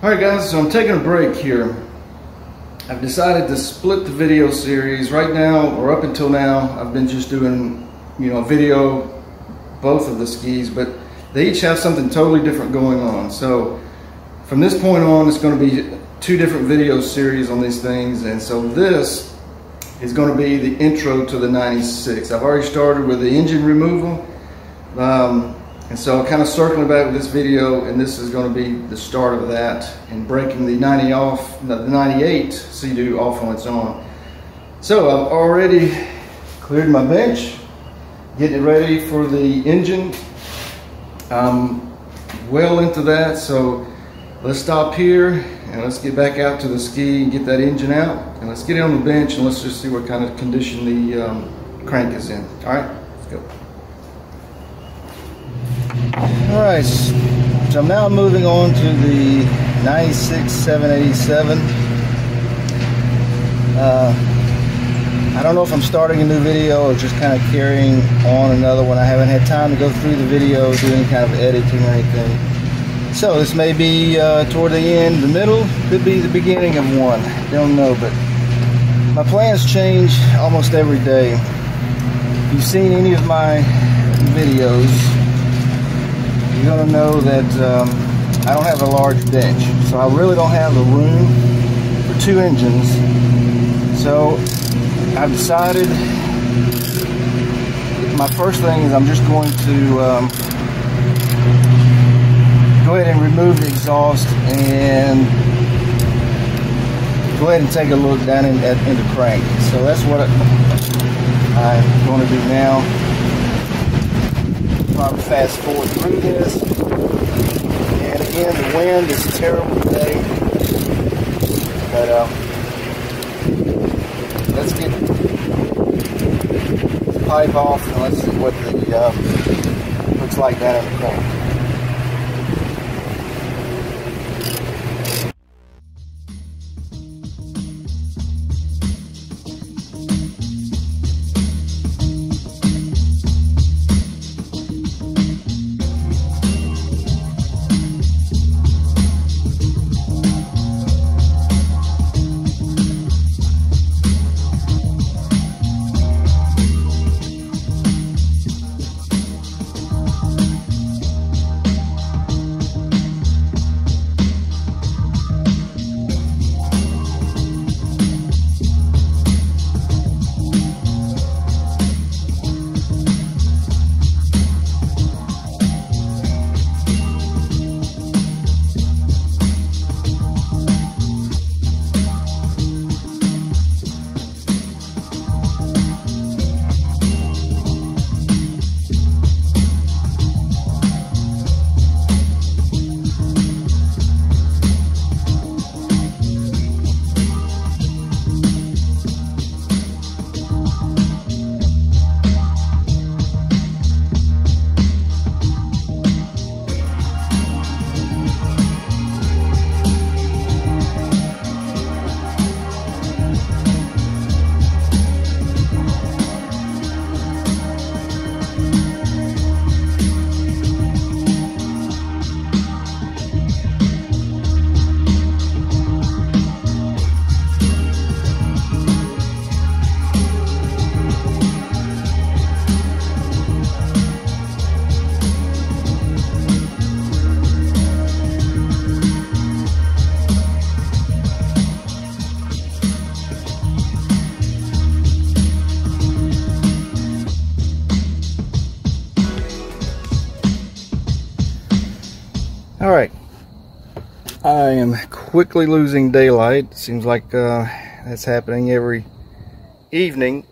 Alright guys, so I'm taking a break here. I've decided to split the video series. Right now, or up until now, I've been just doing, video, both of the skis, but they each have something totally different going on. So from this point on, it's going to be 2 different video series on these things, and so this is going to be the intro to the 96. I've already started with the engine removal, and so I'm kind of circling back with this video, and this is going to be the start of that, and breaking the 98 Sea-Doo off on its own. So I've already cleared my bench, getting it ready for the engine. I'm well into that, so let's stop here and let's get back out to the ski and get that engine out, and let's get it on the bench and let's just see what kind of condition the crank is in. All right, let's go. All right, so I'm now moving on to the 96 787. I don't know if I'm starting a new video or just kind of carrying on another one. I haven't had time to go through the video, do any kind of editing or anything. So this may be toward the end, the middle, could be the beginning of one. Don't know, but my plans change almost every day. If you've seen any of my videos, you're going to know that I don't have a large bench, so I really don't have the room for 2 engines. So I've decided my first thing is I'm just going to go ahead and remove the exhaust and go ahead and take a look down in the crank. So that's what I'm going to do now. Probably fast forward through this, and again the wind is terrible today, but let's get the pipe off and let's see what the looks like down in the corner. All right, I am quickly losing daylight. Seems like that's happening every evening.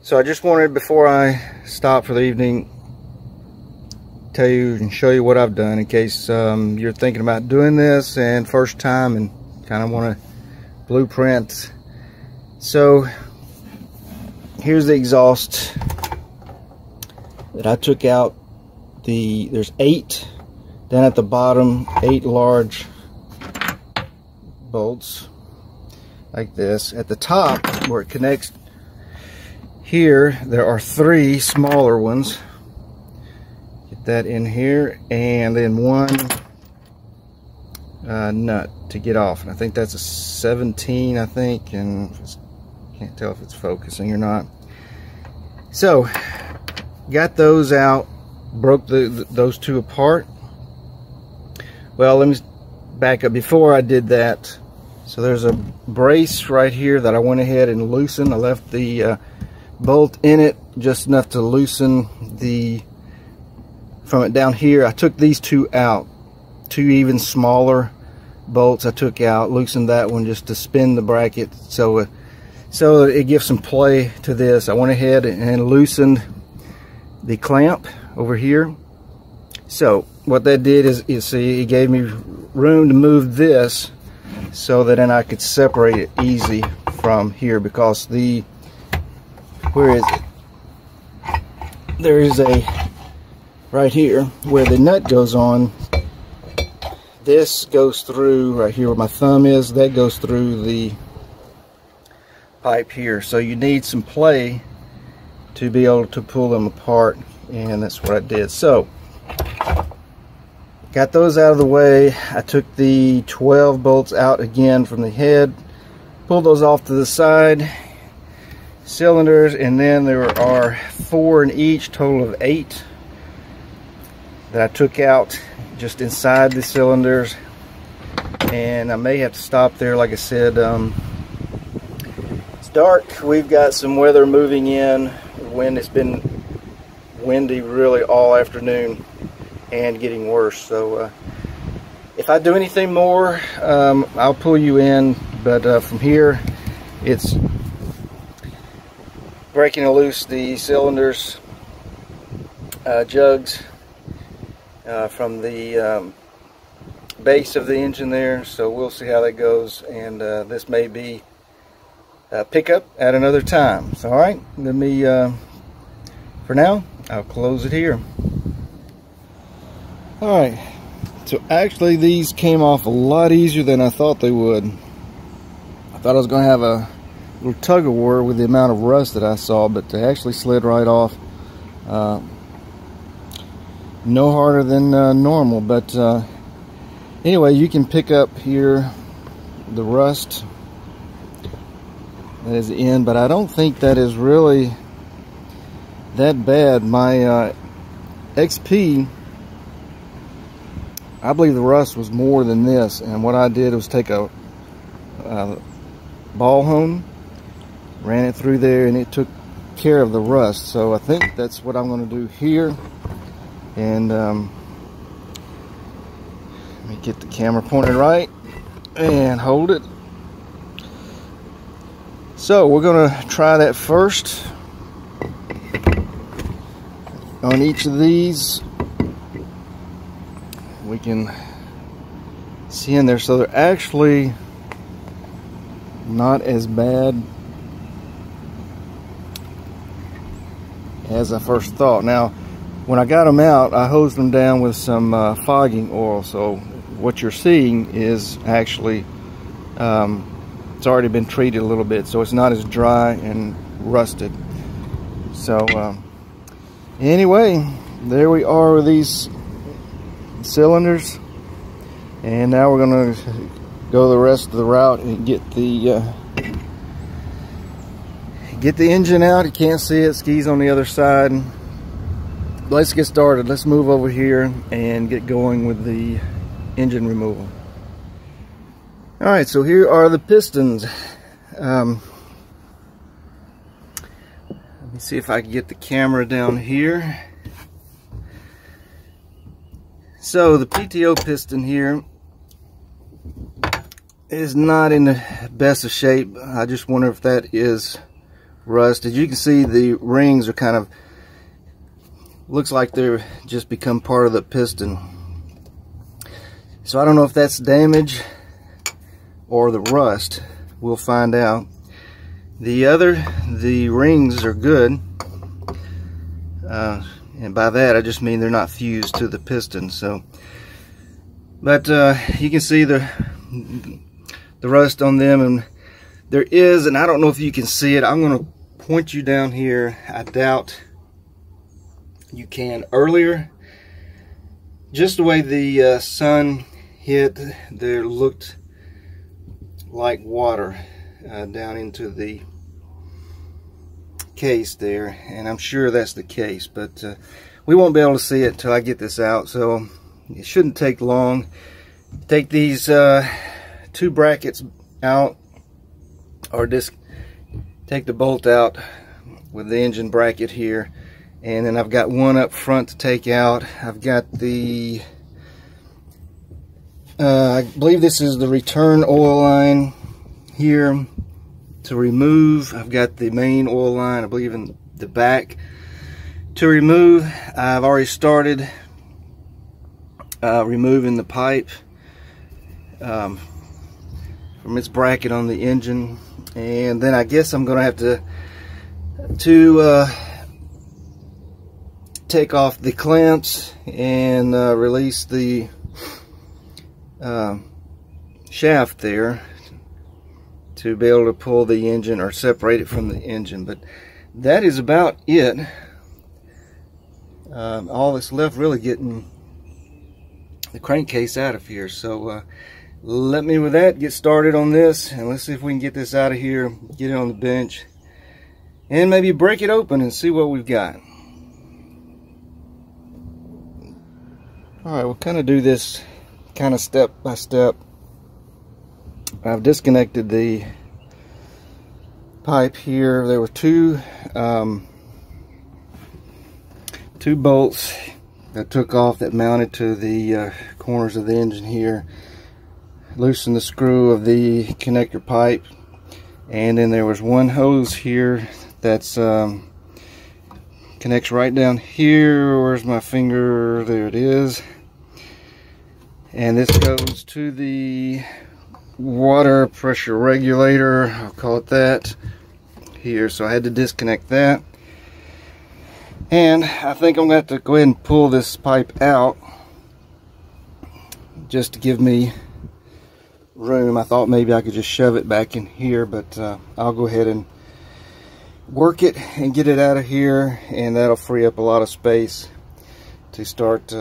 So I just wanted, before I stop for the evening, tell you and show you what I've done in case you're thinking about doing this and first time and kind of want to blueprint. So here's the exhaust that I took out. There's 8 down at the bottom, 8 large bolts like this. At the top where it connects here, there are 3 smaller ones. Get that in here, and then one nut to get off, and I think that's a 17, I think, and can't tell if it's focusing or not. So got those out, broke those two apart. Well, let me back up before I did that. So there's a brace right here that I went ahead and loosened. I left the bolt in it just enough to loosen from it down here. I took these two out, two even smaller bolts I took out, loosened that one just to spin the bracket so it gives some play to this. I went ahead and loosened the clamp over here. So what that did is, you see, it gave me room to move this so that then I could separate it easy from here, because where is it? There is a, right here where the nut goes on, this goes through right here where my thumb is, that goes through the pipe here. So you need some play to be able to pull them apart, and that's what I did. So got those out of the way. I took the 12 bolts out again from the head, pulled those off to the side, cylinders, and then there are 4 in each, total of 8 that I took out just inside the cylinders. And I may have to stop there. Like I said, it's dark, we've got some weather moving in, wind, it's been windy really all afternoon and getting worse. So if I do anything more, I'll pull you in, but from here it's breaking loose the cylinders, jugs from the base of the engine there. So we'll see how that goes, and this may be pick up at another time. So all right, let me for now I'll close it here. All right, so actually these came off a lot easier than I thought they would. I thought I was going to have a little tug of war with the amount of rust that I saw, but they actually slid right off. No harder than normal, but anyway, you can pick up here the rust that is in, but I don't think that is really that bad. My XP, I believe the rust was more than this, and what I did was take a ball hone, ran it through there, and it took care of the rust. So I think that's what I'm going to do here. And let me get the camera pointed right and hold it. So we're going to try that first on each of these. We can see in there, so they're actually not as bad as I first thought. Now, when I got them out, I hosed them down with some fogging oil. So what you're seeing is actually it's already been treated a little bit, so it's not as dry and rusted. So anyway, there we are with these cylinders, and now we're going to go the rest of the route and get the engine out. You can't see it, skis on the other side. Let's get started. Let's move over here and get going with the engine removal. Alright, so here are the pistons. Let me see if I can get the camera down here. So the PTO piston here is not in the best of shape. I just wonder if that is rust. As you can see, the rings are kind of, looks like they're just become part of the piston. So I don't know if that's damage or the rust. We'll find out. The rings are good, and by that I just mean they're not fused to the piston. So, but you can see the rust on them, and there is, and I don't know if you can see it. I'm going to point you down here. I doubt you can. Earlier, just the way the sun hit, there looked like water down into the case there, and I'm sure that's the case, but we won't be able to see it till I get this out, so it shouldn't take long. Take these two brackets out, or just take the bolt out with the engine bracket here, and then I've got one up front to take out. I've got the I believe this is the return oil line here to remove. I've got the main oil line, I believe, in the back to remove. I've already started removing the pipe from its bracket on the engine, and then I guess I'm gonna have to take off the clamps and release the shaft there to be able to pull the engine or separate it from the engine. But that is about it. All that's left really getting the crankcase out of here. So let me with that get started on this, and let's see if we can get this out of here, get it on the bench, and maybe break it open and see what we've got. Alright, we'll kind of do this kind of step by step. I've disconnected the pipe here. There were two bolts that took off that mounted to the corners of the engine here. Loosened the screw of the connector pipe, and then there was one hose here that's connects right down here. Where's my finger? There it is. And this goes to the water pressure regulator, I'll call it that, here. So I had to disconnect that, and I think I'm going to have to go ahead and pull this pipe out just to give me room. I thought maybe I could just shove it back in here, but I'll go ahead and work it and get it out of here, and that'll free up a lot of space to start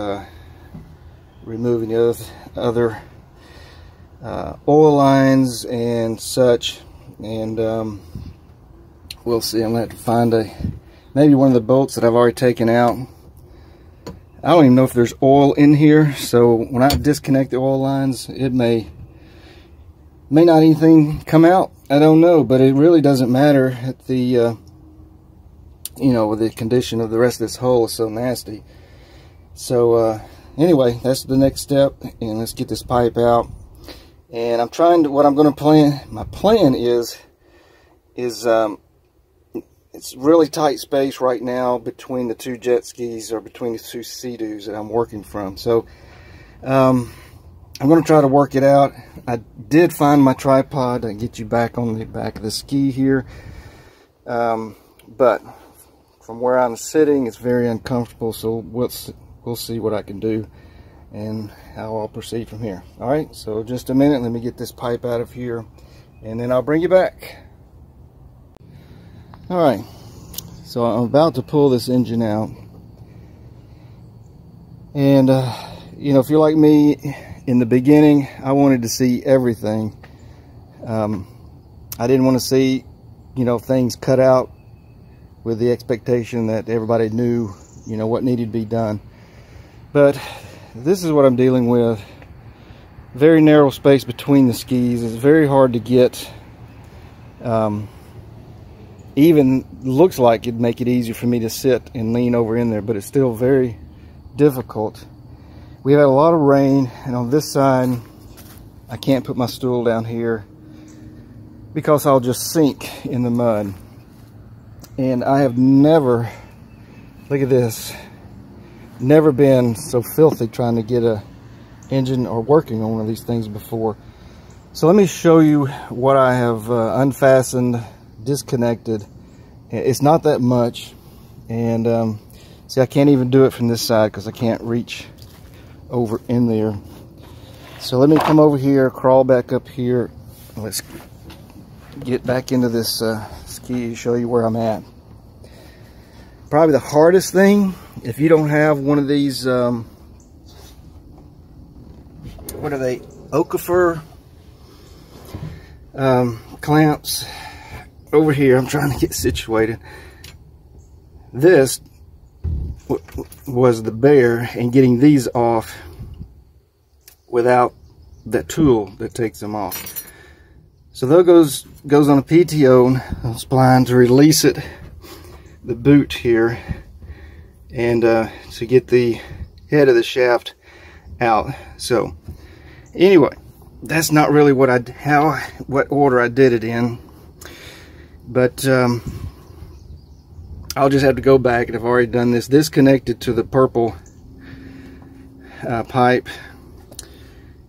removing the other oil lines and such. And we'll see. I'm going to have to find maybe one of the bolts that I've already taken out. I don't even know if there's oil in here, so when I disconnect the oil lines, it may not anything come out. I don't know, but it really doesn't matter at the you know, with the condition of the rest of this hole is so nasty. So anyway, that's the next step, and let's get this pipe out. And I'm trying to, what I'm going to plan, my plan is it's really tight space right now between the two jet skis, or between the two Sea-Doos that I'm working from. So I'm going to try to work it out. I did find my tripod to get you back on the back of the ski here, but from where I'm sitting, it's very uncomfortable. So we'll see what I can do and how I'll proceed from here. Alright, so just a minute, let me get this pipe out of here, and then I'll bring you back. Alright, so I'm about to pull this engine out, and you know, if you're like me, in the beginning I wanted to see everything. I didn't want to see, you know, things cut out with the expectation that everybody knew, you know, what needed to be done. But this is what I'm dealing with. Very narrow space between the skis. It's very hard to get, even looks like it'd make it easier for me to sit and lean over in there, but it's still very difficult. We had a lot of rain, and on this side I can't put my stool down here because I'll just sink in the mud. And I have never, look at this, never been so filthy trying to get a engine or working on one of these things before. So let me show you what I have unfastened, disconnected. It's not that much, and see, I can't even do it from this side because I can't reach over in there. So let me come over here, crawl back up here. Let's get back into this ski, show you where I'm at. Probably the hardest thing, if you don't have one of these what are they, Okafor clamps over here. I'm trying to get situated. This was the bear, and getting these off without that tool that takes them off. So that goes on a PTO spline to release it, the boot here, and to get the head of the shaft out. So anyway, that's not really what order I did it in, but I'll just have to go back, and I've already done this. This connected to the purple pipe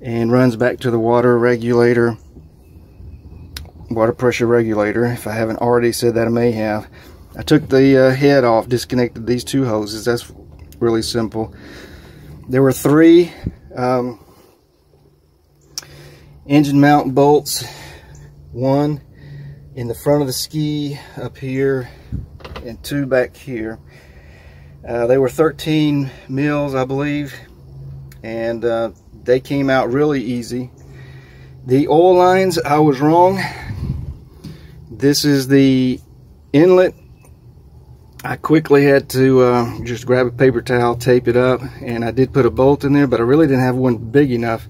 and runs back to the water pressure regulator. If I haven't already said that, I may have. I took the head off, disconnected these two hoses. That's really simple. There were 3 engine mount bolts, 1 in the front of the ski up here and 2 back here. They were 13 mils, I believe, and they came out really easy. The oil lines, I was wrong. This is the inlet. I quickly had to just grab a paper towel, tape it up, and I did put a bolt in there, but I really didn't have one big enough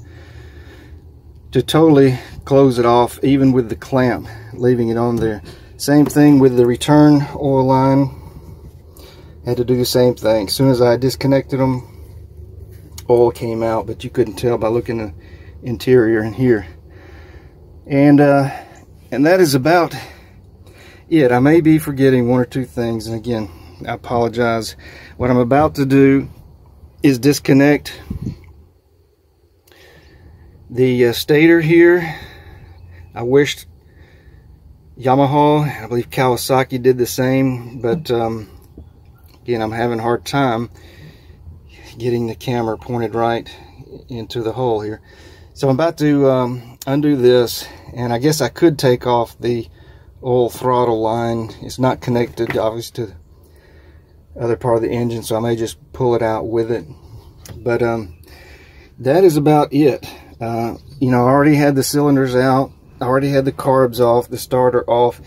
to totally close it off, even with the clamp, leaving it on there. Same thing with the return oil line. Had to do the same thing. As soon as I disconnected them, oil came out, but you couldn't tell by looking at the interior in here. And that is about it. I may be forgetting 1 or 2 things, and again, I apologize. What I'm about to do is disconnect the stator here. I wished Yamaha, I believe Kawasaki did the same, but again, I'm having a hard time getting the camera pointed right into the hole here. So I'm about to undo this, and I guess I could take off the oil throttle line. It's not connected obviously to the other part of the engine, so I may just pull it out with it. But that is about it. You know, I already had the cylinders out, I already had the carbs off, the starter off,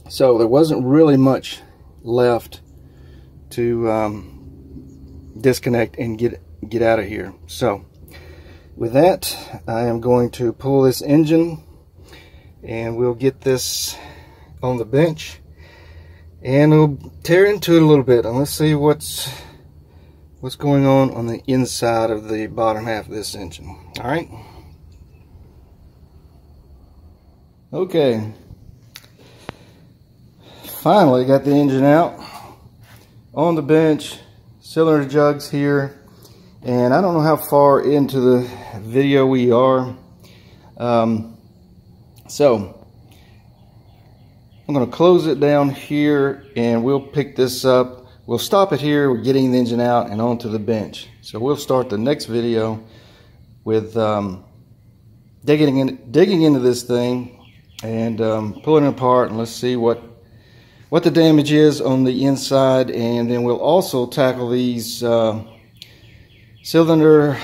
so there wasn't really much left to disconnect and get out of here. So with that, I am going to pull this engine, and we'll get this on the bench, and we'll tear into it a little bit, and let's see what's going on the inside of the bottom half of this engine. All right. Okay. Finally got the engine out on the bench. Cylinder jugs here, and I don't know how far into the video we are. So I'm going to close it down here, and we'll pick this up. We'll stop it here. We're getting the engine out and onto the bench. So we'll start the next video with digging into this thing and pulling it apart, and let's see what the damage is on the inside. And then we'll also tackle these cylinder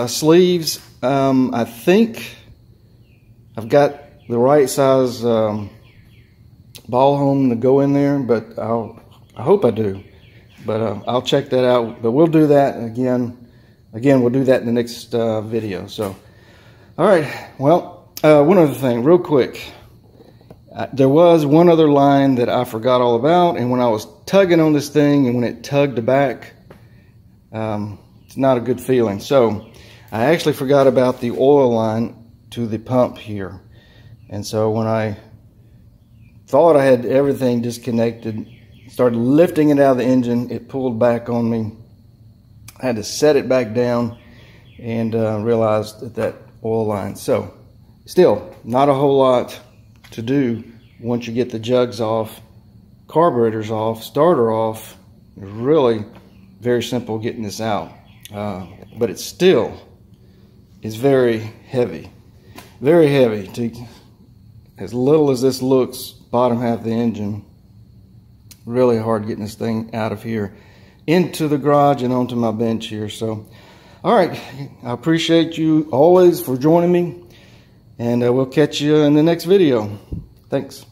sleeves. I think I've got the right size ball home to go in there, but I hope I do. But I'll check that out. But we'll do that again. We'll do that in the next video. So, all right. Well, one other thing, real quick. There was one other line that I forgot all about, and when I was tugging on this thing, and when it tugged back, it's not a good feeling. So, I actually forgot about the oil line to the pump here, and so when I thought I had everything disconnected, started lifting it out of the engine, it pulled back on me. I had to set it back down and realized that oil line. So still not a whole lot to do once you get the jugs off, carburetors off, starter off. It's really very simple getting this out, but it still is very heavy, as little as this looks. Bottom half of the engine, really hard getting this thing out of here into the garage and onto my bench here. So All right, I appreciate you always for joining me, and we'll catch you in the next video. Thanks.